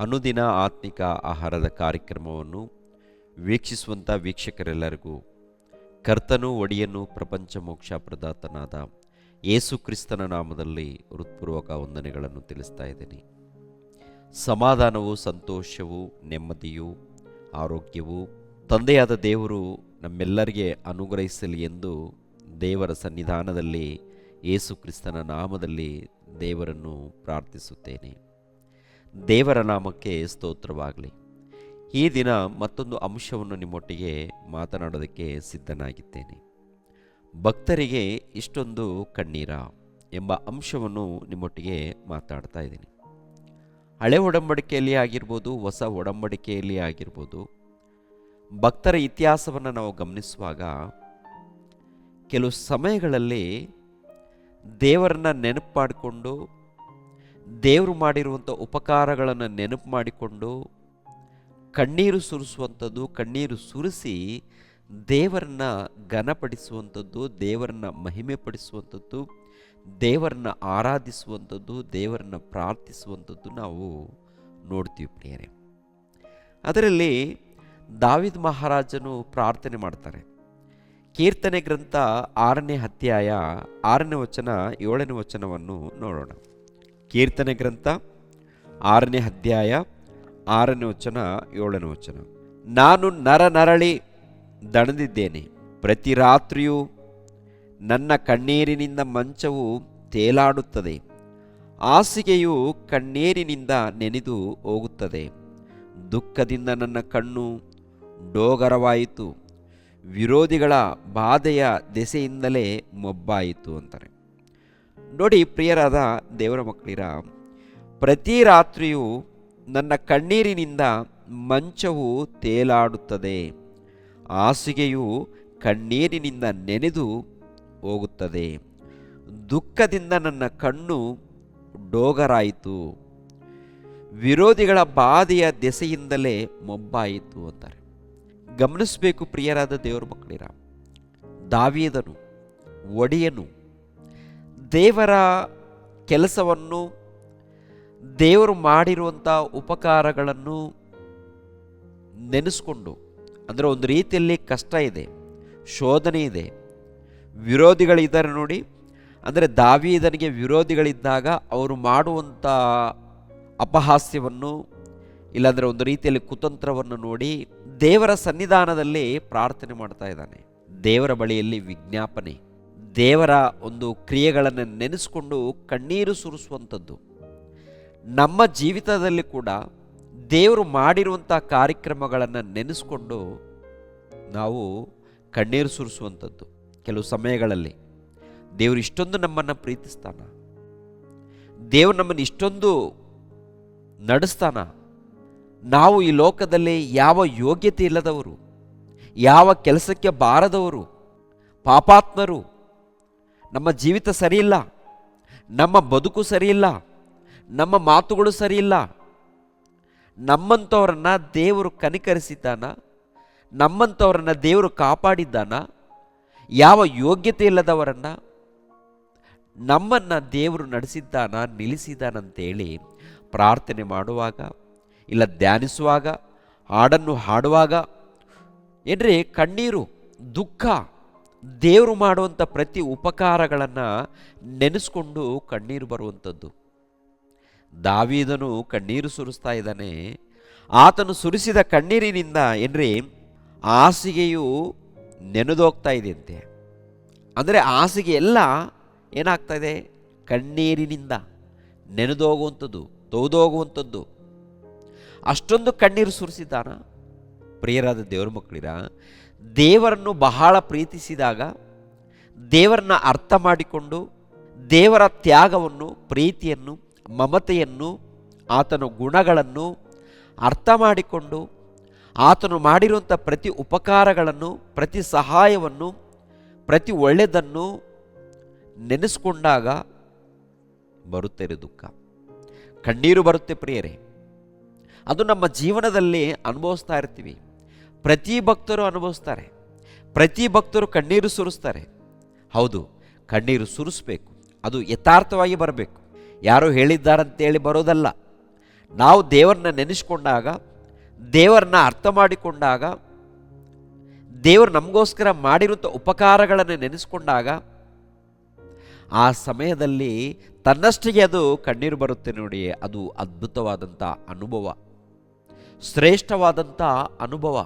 ಅನುದಿನ ಆತ್ಮಿಕ ಆಹಾರದ ಕಾರ್ಯಕ್ರಮವನ್ನು ವೀಕ್ಷಿಸುವಂಥ ವೀಕ್ಷಕರೆಲ್ಲರಿಗೂ ಕರ್ತನೂ ಒಡೆಯನೂ ಪ್ರಪಂಚ ಮೋಕ್ಷ ಪ್ರದಾತನಾದ ಯೇಸು ಕ್ರಿಸ್ತನ ನಾಮದಲ್ಲಿ ಹೃತ್ಪೂರ್ವಕ ವಂದನೆಗಳನ್ನು ತಿಳಿಸ್ತಾ ಇದ್ದೀನಿ. ಸಮಾಧಾನವು, ಸಂತೋಷವು, ನೆಮ್ಮದಿಯು, ಆರೋಗ್ಯವು ತಂದೆಯಾದ ದೇವರು ನಮ್ಮೆಲ್ಲರಿಗೆ ಅನುಗ್ರಹಿಸಲಿ ಎಂದು ದೇವರ ಸನ್ನಿಧಾನದಲ್ಲಿ ಯೇಸು ಕ್ರಿಸ್ತನ ನಾಮದಲ್ಲಿ ದೇವರನ್ನು ಪ್ರಾರ್ಥಿಸುತ್ತೇನೆ. ದೇವರ ನಾಮಕ್ಕೆ ಸ್ತೋತ್ರವಾಗಲಿ. ಈ ದಿನ ಮತ್ತೊಂದು ಅಂಶವನ್ನು ನಿಮ್ಮೊಟ್ಟಿಗೆ ಮಾತನಾಡೋದಕ್ಕೆ ಸಿದ್ಧನಾಗಿದ್ದೇನೆ. ಭಕ್ತರಿಗೆ ಇಷ್ಟೊಂದು ಕಣ್ಣೀರ ಎಂಬ ಅಂಶವನ್ನು ನಿಮ್ಮೊಟ್ಟಿಗೆ ಮಾತಾಡ್ತಾ ಇದ್ದೀನಿ. ಹಳೆ ಒಡಂಬಡಿಕೆಯಲ್ಲಿ ಆಗಿರ್ಬೋದು, ಹೊಸ ಒಡಂಬಡಿಕೆಯಲ್ಲಿ ಆಗಿರ್ಬೋದು, ಭಕ್ತರ ಇತಿಹಾಸವನ್ನು ನಾವು ಗಮನಿಸುವಾಗ ಕೆಲವು ಸಮಯಗಳಲ್ಲಿ ದೇವರನ್ನ ನೆನಪು ಮಾಡಿಕೊಂಡು, ದೇವರು ಮಾಡಿರುವಂಥ ಉಪಕಾರಗಳನ್ನು ನೆನಪು ಮಾಡಿಕೊಂಡು ಕಣ್ಣೀರು ಸುರಿಸುವಂಥದ್ದು, ಕಣ್ಣೀರು ಸುರಿಸಿ ದೇವರನ್ನ ಘನಪಡಿಸುವಂಥದ್ದು, ದೇವರನ್ನ ಮಹಿಮೆ ಪಡಿಸುವಂಥದ್ದು, ದೇವರನ್ನ ಆರಾಧಿಸುವಂಥದ್ದು, ದೇವರನ್ನ ಪ್ರಾರ್ಥಿಸುವಂಥದ್ದು ನಾವು ನೋಡ್ತೀವಿ ಪ್ರಿಯರೇ. ಅದರಲ್ಲಿ ದಾವೀದ ಮಹಾರಾಜನು ಪ್ರಾರ್ಥನೆ ಮಾಡ್ತಾರೆ. ಕೀರ್ತನೆ ಗ್ರಂಥ 6ನೇ ಅಧ್ಯಾಯ 6ನೇ ವಚನ 7ನೇ ವಚನವನ್ನು ನೋಡೋಣ. ಕೀರ್ತನೆ ಗ್ರಂಥ 6ನೇ ಅಧ್ಯಾಯ 6ನೇ ವಚನ 7ನೇ ವಚನ. ನಾನು ನರನರಳಿ ದಣದಿದ್ದೇನೆ, ಪ್ರತಿ ರಾತ್ರಿಯೂ ನನ್ನ ಕಣ್ಣೀರಿನಿಂದ ಮಂಚವು ತೇಲಾಡುತ್ತದೆ, ಹಾಸಿಗೆಯು ಕಣ್ಣೀರಿನಿಂದ ನೆನೆದು ಹೋಗುತ್ತದೆ, ದುಃಖದಿಂದ ನನ್ನ ಕಣ್ಣು ಡೋಗರವಾಯಿತು, ವಿರೋಧಿಗಳ ಬಾಧೆಯ ದೆಸೆಯಿಂದಲೇ ಮೊಬ್ಬಾಯಿತು ಅಂತಾರೆ. ನೋಡಿ ಪ್ರಿಯರಾದ ದೇವರ ಮಕ್ಕಳಿರ, ಪ್ರತಿ ರಾತ್ರಿಯೂ ನನ್ನ ಕಣ್ಣೀರಿನಿಂದ ಮಂಚವು ತೇಲಾಡುತ್ತದೆ, ಹಾಸಿಗೆಯು ಕಣ್ಣೀರಿನಿಂದ ನೆನೆದು ಹೋಗುತ್ತದೆ, ದುಃಖದಿಂದ ನನ್ನ ಕಣ್ಣು ಡೋಗರಾಯಿತು, ವಿರೋಧಿಗಳ ಬಾಧೆಯ ದೆಸೆಯಿಂದಲೇ ಮೊಬ್ಬಾಯಿತು ಅಂತಾರೆ. ಗಮನಿಸಬೇಕು ಪ್ರಿಯರಾದ ದೇವರ ಮಕ್ಕಳಿರ, ದಾವೀದನು ಒಡೆಯನು ದೇವರ ಕೆಲಸವನ್ನು, ದೇವರು ಮಾಡಿರುವಂಥ ಉಪಕಾರಗಳನ್ನು ನೆನೆಸ್ಕೊಂಡು, ಅಂದರೆ ಒಂದು ರೀತಿಯಲ್ಲಿ ಕಷ್ಟ ಇದೆ, ಶೋಧನೆ ಇದೆ, ವಿರೋಧಿಗಳಿದ್ದಾರೆ ನೋಡಿ. ಅಂದರೆ ದಾವೀದನಿಗೆ ವಿರೋಧಿಗಳಿದ್ದಾಗ ಅವರು ಮಾಡುವಂಥ ಅಪಹಾಸ್ಯವನ್ನು, ಇಲ್ಲಾಂದರೆ ಒಂದು ರೀತಿಯಲ್ಲಿ ಕುತಂತ್ರವನ್ನು ನೋಡಿ ದೇವರ ಸನ್ನಿಧಾನದಲ್ಲಿ ಪ್ರಾರ್ಥನೆ ಮಾಡ್ತಾ ಇದ್ದಾನೆ. ದೇವರ ಬಳಿಯಲ್ಲಿ ವಿಜ್ಞಾಪನೆ, ದೇವರ ಒಂದು ಕ್ರಿಯೆಗಳನ್ನು ನೆನೆಸ್ಕೊಂಡು ಕಣ್ಣೀರು ಸುರಿಸುವಂಥದ್ದು. ನಮ್ಮ ಜೀವಿತದಲ್ಲಿ ಕೂಡ ದೇವರು ಮಾಡಿರುವಂಥ ಕಾರ್ಯಕ್ರಮಗಳನ್ನು ನೆನೆಸ್ಕೊಂಡು ನಾವು ಕಣ್ಣೀರು ಸುರಿಸುವಂಥದ್ದು. ಕೆಲವು ಸಮಯಗಳಲ್ಲಿ ದೇವರು ಇಷ್ಟೊಂದು ನಮ್ಮನ್ನು ಪ್ರೀತಿಸ್ತಾನ, ದೇವರು ನಮ್ಮನ್ನು ಇಷ್ಟೊಂದು ನಡೆಸ್ತಾನ, ನಾವು ಈ ಲೋಕದಲ್ಲಿ ಯಾವ ಯೋಗ್ಯತೆ ಇಲ್ಲದವರು, ಯಾವ ಕೆಲಸಕ್ಕೆ ಬಾರದವರು, ಪಾಪಾತ್ಮರು, ನಮ್ಮ ಜೀವಿತ ಸರಿಯಿಲ್ಲ, ನಮ್ಮ ಬದುಕು ಸರಿಯಿಲ್ಲ, ನಮ್ಮ ಮಾತುಗಳು ಸರಿಯಿಲ್ಲ, ನಮ್ಮಂಥವ್ರನ್ನ ದೇವರು ಕನಿಕರಿಸಿದ್ದಾನ, ನಮ್ಮಂಥವ್ರನ್ನ ದೇವರು ಕಾಪಾಡಿದ್ದಾನ, ಯಾವ ಯೋಗ್ಯತೆ ಇಲ್ಲದವರನ್ನು ನಮ್ಮನ್ನು ದೇವರು ನಡೆಸಿದ್ದಾನ, ನಿಲ್ಲಿಸಿದ್ದಾನಂತೇಳಿ ಪ್ರಾರ್ಥನೆ ಮಾಡುವಾಗ, ಇಲ್ಲ ಧ್ಯಾನಿಸುವಾಗ, ಹಾಡನ್ನು ಹಾಡುವಾಗ ಏನ್ರಿ ಕಣ್ಣೀರು, ದುಃಖ, ದೇವರು ಮಾಡುವಂಥ ಪ್ರತಿ ಉಪಕಾರಗಳನ್ನು ನೆನೆಸ್ಕೊಂಡು ಕಣ್ಣೀರು ಬರುವಂಥದ್ದು. ದಾವೀದನು ಕಣ್ಣೀರು ಸುರಿಸ್ತಾ ಇದ್ದಾನೆ. ಆತನು ಸುರಿಸಿದ ಕಣ್ಣೀರಿನಿಂದ ಏನ್ರಿ ಹಾಸಿಗೆಯು ನೆನೆದೋಗ್ತಾ ಇದೆ ಅಂತೆ. ಅಂದರೆ ಹಾಸಿಗೆ ಎಲ್ಲ ಏನಾಗ್ತಾ ಇದೆ, ಕಣ್ಣೀರಿನಿಂದ ನೆನೆದೋಗುವಂಥದ್ದು, ತೊಯ್ದೋಗುವಂಥದ್ದು. ಅಷ್ಟೊಂದು ಕಣ್ಣೀರು ಸುರಿಸಿದ್ದಾನ. ಪ್ರಿಯರಾದ ದೇವರ ಮಕ್ಕಳಿರ, ದೇವರನ್ನು ಬಹಳ ಪ್ರೀತಿಸಿದಾಗ, ದೇವರನ್ನ ಅರ್ಥ ಮಾಡಿಕೊಂಡು, ದೇವರ ತ್ಯಾಗವನ್ನು, ಪ್ರೀತಿಯನ್ನು, ಮಮತೆಯನ್ನು, ಆತನ ಗುಣಗಳನ್ನು ಅರ್ಥ ಮಾಡಿಕೊಂಡು, ಆತನು ಮಾಡಿರುವಂಥ ಪ್ರತಿ ಉಪಕಾರಗಳನ್ನು, ಪ್ರತಿ ಸಹಾಯವನ್ನು, ಪ್ರತಿ ಒಳ್ಳೆಯದನ್ನು ನೆನೆಸ್ಕೊಂಡಾಗ ಬರುತ್ತದೆ ದುಃಖ, ಕಣ್ಣೀರು ಬರುತ್ತೆ ಪ್ರಿಯರೇ. ಅದು ನಮ್ಮ ಜೀವನದಲ್ಲಿ ಅನುಭವಿಸ್ತಾ ಇರ್ತೀವಿ. ಪ್ರತಿ ಭಕ್ತರು ಅನುಭವಿಸ್ತಾರೆ, ಪ್ರತಿ ಭಕ್ತರು ಕಣ್ಣೀರು ಸುರಿಸ್ತಾರೆ. ಹೌದು, ಕಣ್ಣೀರು ಸುರಿಸ್ಬೇಕು, ಅದು ಯಥಾರ್ಥವಾಗಿ ಬರಬೇಕು. ಯಾರೋ ಹೇಳಿದ್ದಾರಂತೇಳಿ ಬರೋದಲ್ಲ. ನಾವು ದೇವರನ್ನ ನೆನೆಸ್ಕೊಂಡಾಗ, ದೇವರನ್ನ ಅರ್ಥ ಮಾಡಿಕೊಂಡಾಗ, ದೇವರು ನಮಗೋಸ್ಕರ ಮಾಡಿರುವಂಥ ಉಪಕಾರಗಳನ್ನು ನೆನೆಸ್ಕೊಂಡಾಗ ಆ ಸಮಯದಲ್ಲಿ ತನ್ನಷ್ಟಿಗೆ ಅದು ಕಣ್ಣೀರು ಬರುತ್ತೆ ನೋಡಿ. ಅದು ಅದ್ಭುತವಾದಂಥ ಅನುಭವ, ಶ್ರೇಷ್ಠವಾದಂಥ ಅನುಭವ.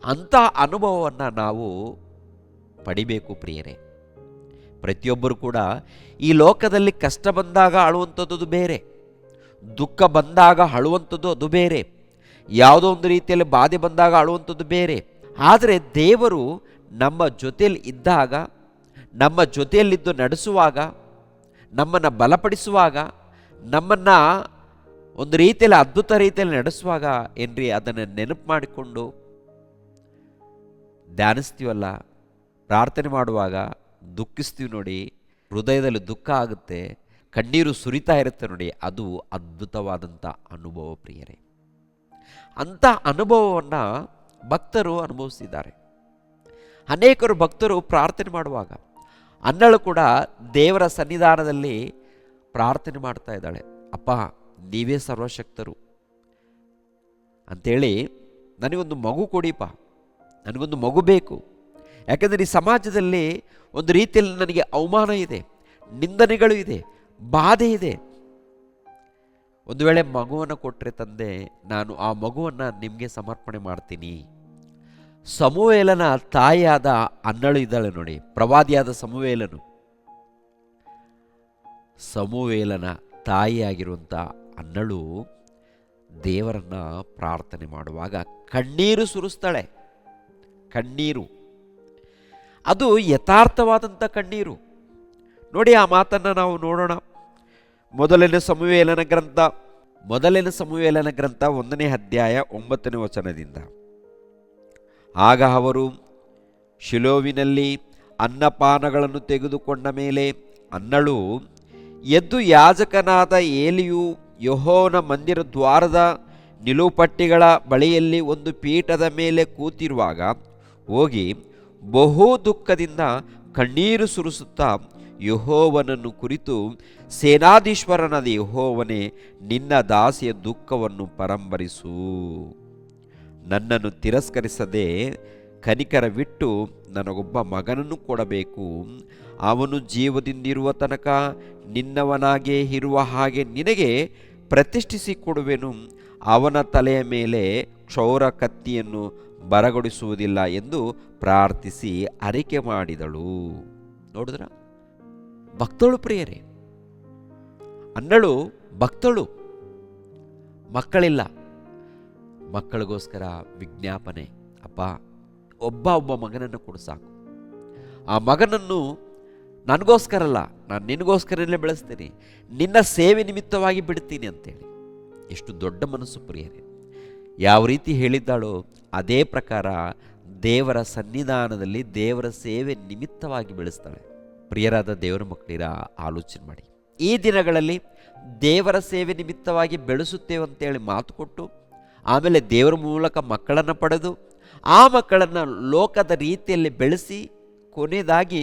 ಅಂಥ ಅನುಭವವನ್ನು ನಾವು ಪಡಿಬೇಕು ಪ್ರಿಯರೇ. ಪ್ರತಿಯೊಬ್ಬರು ಕೂಡ ಈ ಲೋಕದಲ್ಲಿ ಕಷ್ಟ ಬಂದಾಗ ಅಳುವಂಥದ್ದು ಬೇರೆ, ದುಃಖ ಬಂದಾಗ ಅಳುವಂಥದ್ದು ಅದು ಬೇರೆ, ಯಾವುದೋ ಒಂದು ರೀತಿಯಲ್ಲಿ ಬಾಧೆ ಬಂದಾಗ ಅಳುವಂಥದ್ದು ಬೇರೆ. ಆದರೆ ದೇವರು ನಮ್ಮ ಜೊತೆಯಲ್ಲಿ ಇದ್ದಾಗ, ನಮ್ಮ ಜೊತೆಯಲ್ಲಿದ್ದು ನಡೆಸುವಾಗ, ನಮ್ಮನ್ನು ಬಲಪಡಿಸುವಾಗ, ನಮ್ಮನ್ನು ಒಂದು ರೀತಿಯಲ್ಲಿ ಅದ್ಭುತ ರೀತಿಯಲ್ಲಿ ನಡೆಸುವಾಗ ಏನ್ರಿ ಅದನ್ನು ನೆನಪು ಮಾಡಿಕೊಂಡು ಧ್ಯಾನಿಸ್ತೀವಲ್ಲ, ಪ್ರಾರ್ಥನೆ ಮಾಡುವಾಗ ದುಃಖಿಸ್ತೀವಿ ನೋಡಿ, ಹೃದಯದಲ್ಲಿ ದುಃಖ ಆಗುತ್ತೆ, ಕಣ್ಣೀರು ಸುರಿತಾ ಇರುತ್ತೆ ನೋಡಿ. ಅದು ಅದ್ಭುತವಾದಂಥ ಅನುಭವ ಪ್ರಿಯರೇ. ಅಂಥ ಅನುಭವವನ್ನು ಭಕ್ತರು ಅನುಭವಿಸಿದ್ದಾರೆ. ಅನೇಕರು ಭಕ್ತರು ಪ್ರಾರ್ಥನೆ ಮಾಡುವಾಗ, ಅನ್ನಳು ಕೂಡ ದೇವರ ಸನ್ನಿಧಾನದಲ್ಲಿ ಪ್ರಾರ್ಥನೆ ಮಾಡ್ತಾ ಇದ್ದಾಳೆ. ಅಪ್ಪ, ನೀವೇ ಸರ್ವಶಕ್ತರು ಅಂಥೇಳಿ ನನಗೊಂದು ಮಗು ಕೊಡಿಪ್ಪ, ನನಗೊಂದು ಮಗು ಬೇಕು. ಯಾಕಂದರೆ ಈ ಸಮಾಜದಲ್ಲಿ ಒಂದು ರೀತಿಯಲ್ಲಿ ನನಗೆ ಅವಮಾನ ಇದೆ, ನಿಂದನೆಗಳು ಇದೆ, ಬಾಧೆ ಇದೆ. ಒಂದು ವೇಳೆ ಮಗುವನ್ನು ಕೊಟ್ಟರೆ ತಂದೆ, ನಾನು ಆ ಮಗುವನ್ನು ನಿಮಗೆ ಸಮರ್ಪಣೆ ಮಾಡ್ತೀನಿ. ಸಮುವೇಲನ ತಾಯಿಯಾದ ಅನ್ನಳು ಇದ್ದಾಳೆ ನೋಡಿ, ಪ್ರವಾದಿಯಾದ ಸಮುವೇಲನ ತಾಯಿಯಾಗಿರುವಂಥ ಅನ್ನಳು ದೇವರನ್ನ ಪ್ರಾರ್ಥನೆ ಮಾಡುವಾಗ ಕಣ್ಣೀರು ಸುರಿಸ್ತಾಳೆ. ಕಣ್ಣೀರು ಅದು ಯಥಾರ್ಥವಾದಂಥ ಕಣ್ಣೀರು ನೋಡಿ. ಆ ಮಾತನ್ನು ನಾವು ನೋಡೋಣ. ಮೊದಲನೇ ಸಮುವೇಲನ ಗ್ರಂಥ 1ನೇ ಅಧ್ಯಾಯ 9ನೇ ವಚನದಿಂದ. ಆಗ ಅವರು ಶಿಲೋವಿನಲ್ಲಿ ಅನ್ನಪಾನಗಳನ್ನು ತೆಗೆದುಕೊಂಡ ಮೇಲೆ ಅನ್ನಳು ಎದ್ದು ಯಾಜಕನಾದ ಏಲಿಯು ಯೆಹೋವನ ಮಂದಿರ ದ್ವಾರದ ನಿಲುಪಟ್ಟಿಗಳ ಬಳಿಯಲ್ಲಿ ಒಂದು ಪೀಠದ ಮೇಲೆ ಕೂತಿರುವಾಗ ಹೋಗಿ ಬಹು ದುಃಖದಿಂದ ಕಣ್ಣೀರು ಸುರಿಸುತ್ತಾ ಯೆಹೋವನನ್ನು ಕುರಿತು, ಸೇನಾಧೀಶ್ವರನಾದ ಯೆಹೋವನೇ, ನಿನ್ನ ದಾಸಿಯ ದುಃಖವನ್ನು ಪರಂಬರಿಸು. ನನ್ನನ್ನು ತಿರಸ್ಕರಿಸದೆ ಕನಿಕರವಿಟ್ಟು ನನಗೊಬ್ಬ ಮಗನನ್ನು ಕೊಡಬೇಕು. ಅವನು ಜೀವದಿಂದಿರುವ ತನಕ ನಿನ್ನವನಾಗೇ ಇರುವ ಹಾಗೆ ನಿನಗೆ ಪ್ರತಿಷ್ಠಿಸಿ ಕೊಡುವೆನು. ಅವನ ತಲೆಯ ಮೇಲೆ ಕ್ಷೌರ ಕತ್ತಿಯನ್ನು ಬರಗೊಡಿಸುವುದಿಲ್ಲ ಎಂದು ಪ್ರಾರ್ಥಿಸಿ ಅರಿಕೆ ಮಾಡಿದಳು. ನೋಡಿದ್ರ, ಭಕ್ತಳು ಪ್ರಿಯರೇ. ಅನ್ನಳು ಭಕ್ತಳು. ಮಕ್ಕಳಿಲ್ಲ, ಮಕ್ಕಳಿಗೋಸ್ಕರ ವಿಜ್ಞಾಪನೆ. ಅಪ್ಪ, ಒಬ್ಬ ಮಗನನ್ನು ಕೊಡು ಸಾಕು. ಆ ಮಗನನ್ನು ನನಗೋಸ್ಕರ ಅಲ್ಲ, ನಾನು ನಿನಗೋಸ್ಕರನೇ ಬೆಳೆಸ್ತೀನಿ, ನಿನ್ನ ಸೇವೆ ನಿಮಿತ್ತವಾಗಿ ಬಿಡ್ತೀನಿ ಅಂತೇಳಿ. ಎಷ್ಟು ದೊಡ್ಡ ಮನಸ್ಸು ಪ್ರಿಯರೇ. ಯಾವ ರೀತಿ ಹೇಳಿದ್ದಾಳೋ ಅದೇ ಪ್ರಕಾರ ದೇವರ ಸನ್ನಿಧಾನದಲ್ಲಿ ದೇವರ ಸೇವೆ ನಿಮಿತ್ತವಾಗಿ ಬೆಳೆಸ್ತಾಳೆ. ಪ್ರಿಯರಾದ ದೇವರ ಮಕ್ಕಳಿರ, ಆಲೋಚನೆ ಮಾಡಿ. ಈ ದಿನಗಳಲ್ಲಿ ದೇವರ ಸೇವೆ ನಿಮಿತ್ತವಾಗಿ ಬೆಳೆಸುತ್ತೇವೆ ಅಂತೇಳಿ ಮಾತು ಕೊಟ್ಟು, ಆಮೇಲೆ ದೇವರ ಮೂಲಕ ಮಕ್ಕಳನ್ನು ಪಡೆದು, ಆ ಮಕ್ಕಳನ್ನು ಲೋಕದ ರೀತಿಯಲ್ಲಿ ಬೆಳೆಸಿ ಕೊನೆಯದಾಗಿ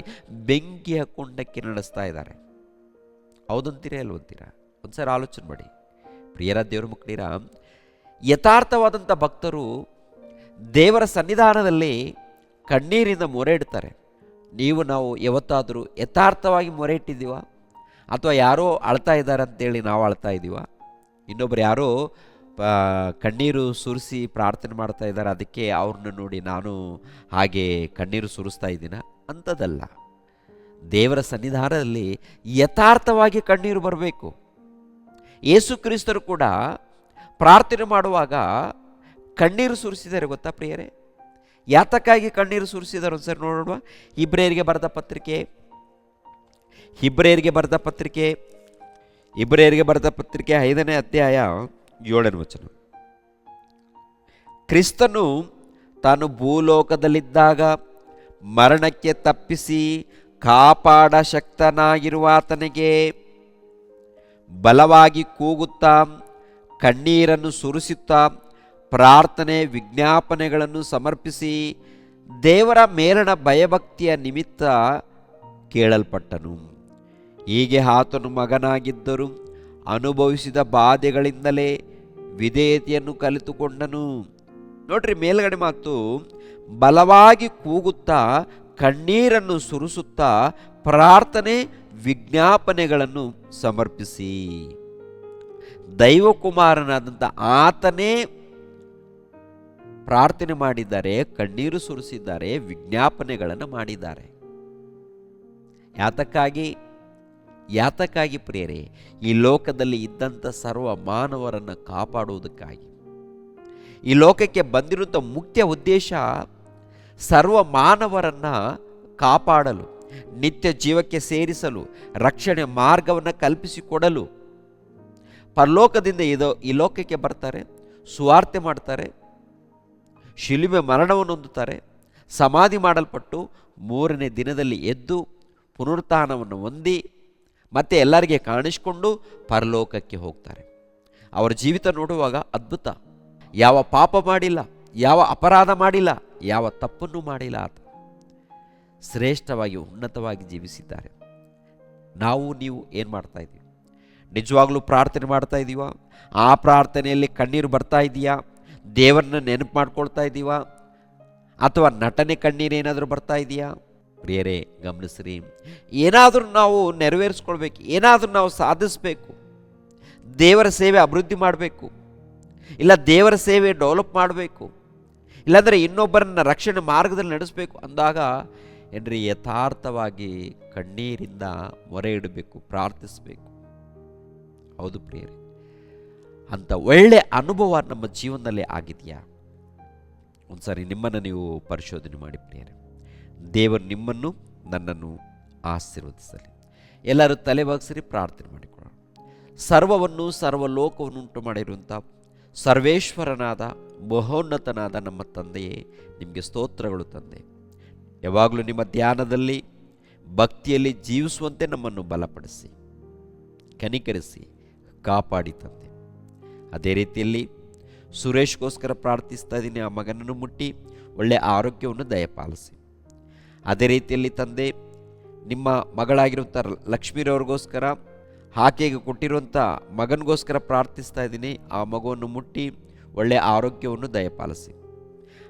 ಬೆಂಕಿಯ ಕೊಂಡಕ್ಕೆ ನಡೆಸ್ತಾ ಇದ್ದಾರೆ. ಹೌದಂತೀರಾ ಅಲ್ವಂತೀರಾ? ಒಂದ್ಸರಿ ಆಲೋಚನೆ ಮಾಡಿ. ಪ್ರಿಯರ ದೇವರ ಮಕ್ಕಳಿರ, ಯಥಾರ್ಥವಾದಂಥ ಭಕ್ತರು ದೇವರ ಸನ್ನಿಧಾನದಲ್ಲಿ ಕಣ್ಣೀರಿಂದ ಮೊರೆ ಇಡ್ತಾರೆ. ನಾವು ಯಾವತ್ತಾದರೂ ಯಥಾರ್ಥವಾಗಿ ಮೊರೆ ಇಟ್ಟಿದ್ದೀವ? ಅಥವಾ ಯಾರೋ ಅಳ್ತಾ ಇದ್ದಾರೆ ಅಂತೇಳಿ ನಾವು ಅಳ್ತಾ ಇದ್ದೀವ? ಇನ್ನೊಬ್ಬರು ಯಾರೋ ಕಣ್ಣೀರು ಸುರಿಸಿ ಪ್ರಾರ್ಥನೆ ಮಾಡ್ತಾ ಇದ್ದಾರೆ, ಅದಕ್ಕೆ ಅವ್ರನ್ನ ನೋಡಿ ನಾನು ಹಾಗೆ ಕಣ್ಣೀರು ಸುರಿಸ್ತಾ ಇದ್ದೀನ? ಅಂಥದ್ದಲ್ಲ. ದೇವರ ಸನ್ನಿಧಾನದಲ್ಲಿ ಯಥಾರ್ಥವಾಗಿ ಕಣ್ಣೀರು ಬರಬೇಕು. ಯೇಸು ಕ್ರಿಸ್ತರು ಕೂಡ ಪ್ರಾರ್ಥನೆ ಮಾಡುವಾಗ ಕಣ್ಣೀರು ಸುರಿಸಿದ್ದಾರೆ, ಗೊತ್ತಾ ಪ್ರಿಯರೇ? ಯಾತಕ್ಕಾಗಿ ಕಣ್ಣೀರು ಸುರಿಸಿದ್ದಾರೆ ಒಂದ್ಸರಿ ನೋಡೋಣ. ಇಬ್ರಿಯರಿಗೆ ಬರೆದ ಪತ್ರಿಕೆ 5ನೇ ಅಧ್ಯಾಯ 7ನೇ ವಚನ. ಕ್ರಿಸ್ತನು ತಾನು ಭೂಲೋಕದಲ್ಲಿದ್ದಾಗ ಮರಣಕ್ಕೆ ತಪ್ಪಿಸಿ ಕಾಪಾಡ ಶಕ್ತನಾಗಿರುವ ಆತನಿಗೆ ಬಲವಾಗಿ ಕೂಗುತ್ತಾ ಕಣ್ಣೀರನ್ನು ಸುರಿಸುತ್ತಾ ಪ್ರಾರ್ಥನೆ ವಿಜ್ಞಾಪನೆಗಳನ್ನು ಸಮರ್ಪಿಸಿ ದೇವರ ಮೇಲಣ ಭಯಭಕ್ತಿಯ ನಿಮಿತ್ತ ಕೇಳಲ್ಪಟ್ಟನು. ಹೀಗೆ ಆತನು ಮಗನಾಗಿದ್ದರೂ ಅನುಭವಿಸಿದ ಬಾಧೆಗಳಿಂದಲೇ ವಿಧೇಯತೆಯನ್ನು ಕಲಿತುಕೊಂಡನು. ನೋಡ್ರಿ ಮೇಲ್ಗಡೆ ಮಾತು, ಬಲವಾಗಿ ಕೂಗುತ್ತಾ ಕಣ್ಣೀರನ್ನು ಸುರಿಸುತ್ತಾ ಪ್ರಾರ್ಥನೆ ವಿಜ್ಞಾಪನೆಗಳನ್ನು ಸಮರ್ಪಿಸಿ. ದೈವಕುಮಾರನಾದಂಥ ಆತನೇ ಪ್ರಾರ್ಥನೆ ಮಾಡಿದ್ದಾರೆ, ಕಣ್ಣೀರು ಸುರಿಸಿದ್ದಾರೆ, ವಿಜ್ಞಾಪನೆಗಳನ್ನು ಮಾಡಿದ್ದಾರೆ. ಯಾತಕ್ಕಾಗಿ ಪ್ರಿಯರೇ? ಈ ಲೋಕದಲ್ಲಿ ಇದ್ದಂಥ ಸರ್ವ ಮಾನವರನ್ನು ಕಾಪಾಡುವುದಕ್ಕಾಗಿ. ಈ ಲೋಕಕ್ಕೆ ಬಂದಿರುವಂಥ ಮುಖ್ಯ ಉದ್ದೇಶ ಸರ್ವ ಮಾನವರನ್ನು ಕಾಪಾಡಲು, ನಿತ್ಯ ಜೀವಕ್ಕೆ ಸೇರಿಸಲು, ರಕ್ಷಣೆ ಮಾರ್ಗವನ್ನು ಕಲ್ಪಿಸಿಕೊಡಲು. ಪರಲೋಕದಿಂದ ಈ ಲೋಕಕ್ಕೆ ಬರ್ತಾರೆ, ಸುವಾರ್ತೆ ಮಾಡ್ತಾರೆ, ಶಿಲುಬೆ ಮರಣವನ್ನು ಹೊಂದುತ್ತಾರೆ, ಸಮಾಧಿ ಮಾಡಲ್ಪಟ್ಟು 3ನೇ ದಿನದಲ್ಲಿ ಎದ್ದು ಪುನರುತ್ಥಾನವನ್ನು ಹೊಂದಿ ಮತ್ತೆ ಎಲ್ಲರಿಗೆ ಕಾಣಿಸಿಕೊಂಡು ಪರಲೋಕಕ್ಕೆ ಹೋಗ್ತಾರೆ. ಅವರ ಜೀವಿತ ನೋಡುವಾಗ ಅದ್ಭುತ. ಯಾವ ಪಾಪ ಮಾಡಿಲ್ಲ, ಯಾವ ಅಪರಾಧ ಮಾಡಿಲ್ಲ, ಯಾವ ತಪ್ಪನ್ನು ಮಾಡಿಲ್ಲ. ಆತ ಶ್ರೇಷ್ಠವಾಗಿ ಉನ್ನತವಾಗಿ ಜೀವಿಸಿದ್ದಾರೆ. ನೀವು ಏನು ಮಾಡ್ತಾ ಇದ್ದೀವಿ? ನಿಜವಾಗ್ಲೂ ಪ್ರಾರ್ಥನೆ ಮಾಡ್ತಾ ಇದ್ದೀವಾ? ಆ ಪ್ರಾರ್ಥನೆಯಲ್ಲಿ ಕಣ್ಣೀರು ಬರ್ತಾ ಇದೆಯಾ? ದೇವರನ್ನ ನೆನಪು ಮಾಡ್ಕೊಳ್ತಾ ಇದ್ದೀವಾ? ಅಥವಾ ನಟನೆ ಕಣ್ಣೀರೇನಾದರೂ ಬರ್ತಾ ಇದೆಯಾ? ಪ್ರಿಯರೇ ಗಮನಿಸ್ರಿ, ಏನಾದರೂ ನಾವು ನೆರವೇರಿಸ್ಕೊಳ್ಬೇಕು, ಏನಾದರೂ ನಾವು ಸಾಧಿಸಬೇಕು, ದೇವರ ಸೇವೆ ಅಭಿವೃದ್ಧಿ ಮಾಡಬೇಕು, ಇಲ್ಲ ದೇವರ ಸೇವೆ ಡೆವಲಪ್ ಮಾಡಬೇಕು, ಇಲ್ಲಾಂದರೆ ಇನ್ನೊಬ್ಬರನ್ನ ರಕ್ಷಣೆ ಮಾರ್ಗದಲ್ಲಿ ನಡೆಸಬೇಕು ಅಂದಾಗ ಏನ್ರಿ ಯಥಾರ್ಥವಾಗಿ ಕಣ್ಣೀರಿಂದ ಮೊರೆ ಇಡಬೇಕು, ಪ್ರಾರ್ಥಿಸಬೇಕು. ಹೌದು ಪ್ರಿಯರೇ, ಅಂಥ ಒಳ್ಳೆ ಅನುಭವ ನಮ್ಮ ಜೀವನದಲ್ಲಿ ಆಗಿದೆಯಾ? ಒಂದ್ಸಾರಿ ನಿಮ್ಮನ್ನು ನೀವು ಪರಿಶೋಧನೆ ಮಾಡಿ ಪ್ರಿಯರೇ. ದೇವರು ನಿಮ್ಮನ್ನು ನನ್ನನ್ನು ಆಶೀರ್ವದಿಸಲಿ. ಎಲ್ಲರೂ ತಲೆ ಬಗ್ಗಿಸಿ ಪ್ರಾರ್ಥನೆ ಮಾಡಿಕೊಳ್ಳೋಣ. ಸರ್ವವನ್ನು ಸರ್ವಲೋಕವನ್ನು ಉಂಟು ಮಾಡಿರುವಂಥ ಸರ್ವೇಶ್ವರನಾದ ಮಹೋನ್ನತನಾದ ನಮ್ಮ ತಂದೆಯೇ, ನಿಮಗೆ ಸ್ತೋತ್ರಗಳು ತಂದೆ. ಯಾವಾಗಲೂ ನಿಮ್ಮ ಧ್ಯಾನದಲ್ಲಿ ಭಕ್ತಿಯಲ್ಲಿ ಜೀವಿಸುವಂತೆ ನಮ್ಮನ್ನು ಬಲಪಡಿಸಿ, ಕನಿಕರಿಸಿ, ಕಾಪಾಡಿ ತಂದೆ. ಅದೇ ರೀತಿಯಲ್ಲಿ ಸುರೇಶ್ಗೋಸ್ಕರ ಪ್ರಾರ್ಥಿಸ್ತಾ ಇದ್ದೀನಿ. ಆ ಮಗನನ್ನು ಮುಟ್ಟಿ ಒಳ್ಳೆಯ ಆರೋಗ್ಯವನ್ನು ದಯಪಾಲಿಸಿ. ಅದೇ ರೀತಿಯಲ್ಲಿ ತಂದೆ, ನಿಮ್ಮ ಮಗಳಾಗಿರುವಂಥ ಲಕ್ಷ್ಮೀರವ್ರಿಗೋಸ್ಕರ ಆಕೆಗೆ ಕೊಟ್ಟಿರುವಂಥ ಮಗನಿಗೋಸ್ಕರ ಪ್ರಾರ್ಥಿಸ್ತಾ ಇದ್ದೀನಿ. ಆ ಮಗುವನ್ನು ಮುಟ್ಟಿ ಒಳ್ಳೆಯ ಆರೋಗ್ಯವನ್ನು ದಯಪಾಲಿಸಿ.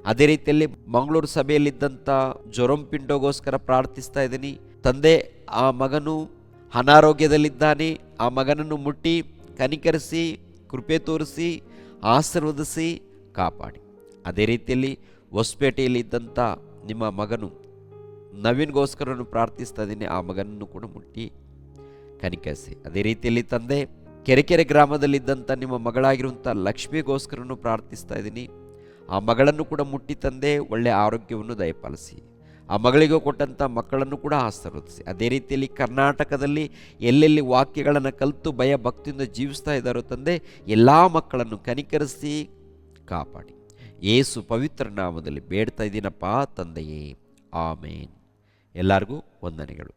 ಅದೇ ರೀತಿಯಲ್ಲಿ ಮಂಗಳೂರು ಸಭೆಯಲ್ಲಿದ್ದಂಥ ಜೊರಂ ಪಿಂಡೋಗೋಸ್ಕರ ಪ್ರಾರ್ಥಿಸ್ತಾ ಇದ್ದೀನಿ. ತಂದೆ, ಆ ಮಗನು ಅನಾರೋಗ್ಯದಲ್ಲಿದ್ದಾನೆ. ಆ ಮಗನನ್ನು ಮುಟ್ಟಿ ಕನಿಕರಿಸಿ, ಕೃಪೆ ತೋರಿಸಿ, ಆಶೀರ್ವದಿಸಿ, ಕಾಪಾಡಿ. ಅದೇ ರೀತಿಯಲ್ಲಿ ಹೊಸಪೇಟೆಯಲ್ಲಿ ಇದ್ದಂಥ ನಿಮ್ಮ ಮಗನು ನವೀನ್ಗೋಸ್ಕರನು ಪ್ರಾರ್ಥಿಸ್ತಾ ಇದ್ದೀನಿ. ಆ ಮಗನನ್ನು ಕೂಡ ಮುಟ್ಟಿ ಕನಿಕರಿಸಿ. ಅದೇ ರೀತಿಯಲ್ಲಿ ತಂದೆ, ಕೆರೆಕೆರೆ ಗ್ರಾಮದಲ್ಲಿದ್ದಂಥ ನಿಮ್ಮ ಮಗಳಾಗಿರುವಂಥ ಲಕ್ಷ್ಮಿಗೋಸ್ಕರನು ಪ್ರಾರ್ಥಿಸ್ತಾ ಇದ್ದೀನಿ. ಆ ಮಗಳನ್ನು ಕೂಡ ಮುಟ್ಟಿ ತಂದೆ ಒಳ್ಳೆಯ ಆರೋಗ್ಯವನ್ನು ದಯಪಾಲಿಸಿ. ಆ ಮಗಳಿಗೆ ಕೊಟ್ಟಂಥ ಮಕ್ಕಳನ್ನು ಕೂಡ ಆಶೀರ್ವದಿಸಿ. ಅದೇ ರೀತಿಯಲ್ಲಿ ಕರ್ನಾಟಕದಲ್ಲಿ ಎಲ್ಲೆಲ್ಲಿ ವಾಕ್ಯಗಳನ್ನು ಕಲಿತು ಭಯ ಭಕ್ತಿಯಿಂದ ಜೀವಿಸ್ತಾ ಇದ್ದಾರೋ ತಂದೆ, ಎಲ್ಲ ಮಕ್ಕಳನ್ನು ಕನಿಕರಿಸಿ, ಕಾಪಾಡಿ. ಯೇಸು ಪವಿತ್ರ ನಾಮದಲ್ಲಿ ಬೇಡ್ತಾ ಇದ್ದೀನಪ್ಪ ತಂದೆಯೇ, ಆಮೇನ್. ಎಲ್ಲರಿಗೂ ವಂದನೆಗಳು.